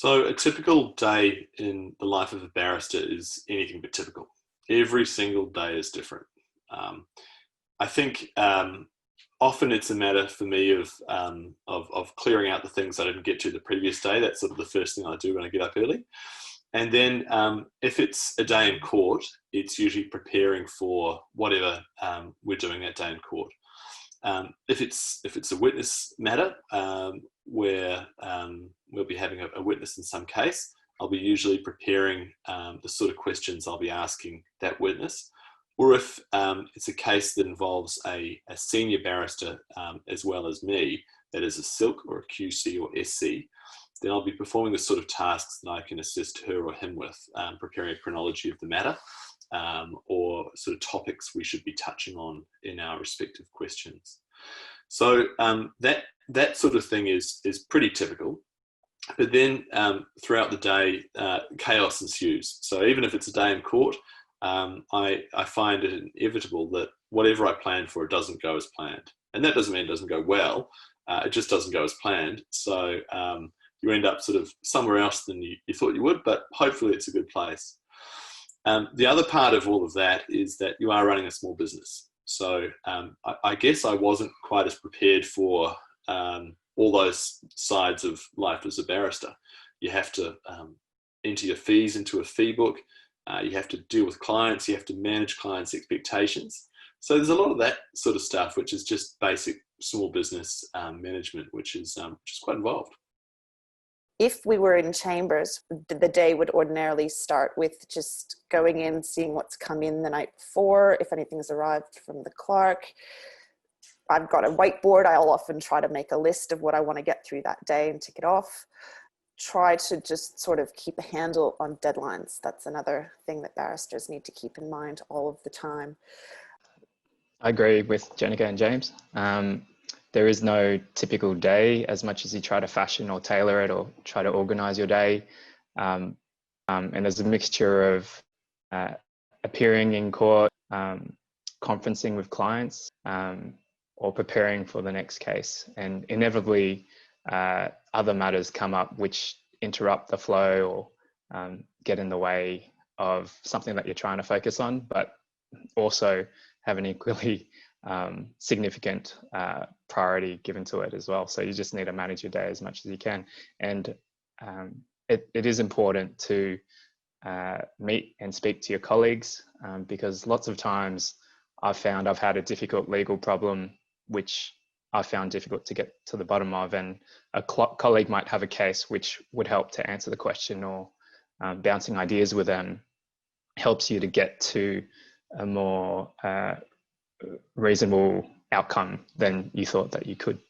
So a typical day in the life of a barrister is anything but typical. Every single day is different. Um, I think often it's a matter for me of clearing out the things I didn't get to the previous day. That's sort of the first thing I do when I get up early. And then if it's a day in court, it's usually preparing for whatever we're doing that day in court. If it's a witness matter where we'll be having a witness in some case, I'll be usually preparing the sort of questions I'll be asking that witness. Or if it's a case that involves a senior barrister as well as me, that is a silk or a QC or SC, then I'll be performing the sort of tasks that I can assist her or him with, preparing a chronology of the matter, or sort of topics we should be touching on in our respective questions. So that sort of thing is pretty typical. But then throughout the day, chaos ensues. So even if it's a day in court, I find it inevitable that whatever I plan for, it doesn't go as planned. And that doesn't mean it doesn't go well. It just doesn't go as planned. So you end up sort of somewhere else than you thought you would, but hopefully it's a good place. The other part of all of that is that you are running a small business. So I guess I wasn't quite as prepared for all those sides of life as a barrister. You have to enter your fees into a fee book. You have to deal with clients. You have to manage clients' expectations. So there's a lot of that sort of stuff, which is just basic small business management, which is quite involved. If we were in chambers, the day would ordinarily start with just going in, seeing what's come in the night before, if anything's arrived from the clerk. I've got a whiteboard. I'll often try to make a list of what I want to get through that day and tick it off. Try to just sort of keep a handle on deadlines. That's another thing that barristers need to keep in mind all of the time. I agree with Jennika and James. There is no typical day as much as you try to fashion or tailor it or try to organize your day. And there's a mixture of appearing in court, conferencing with clients, or preparing for the next case. And inevitably, other matters come up which interrupt the flow or get in the way of something that you're trying to focus on, but also have an equally significant priority given to it as well. So you just need to manage your day as much as you can. And it is important to meet and speak to your colleagues because lots of times I've found I've had a difficult legal problem which I found difficult to get to the bottom of, and a colleague might have a case which would help to answer the question, or bouncing ideas with them helps you to get to a more reasonable outcome than you thought that you could.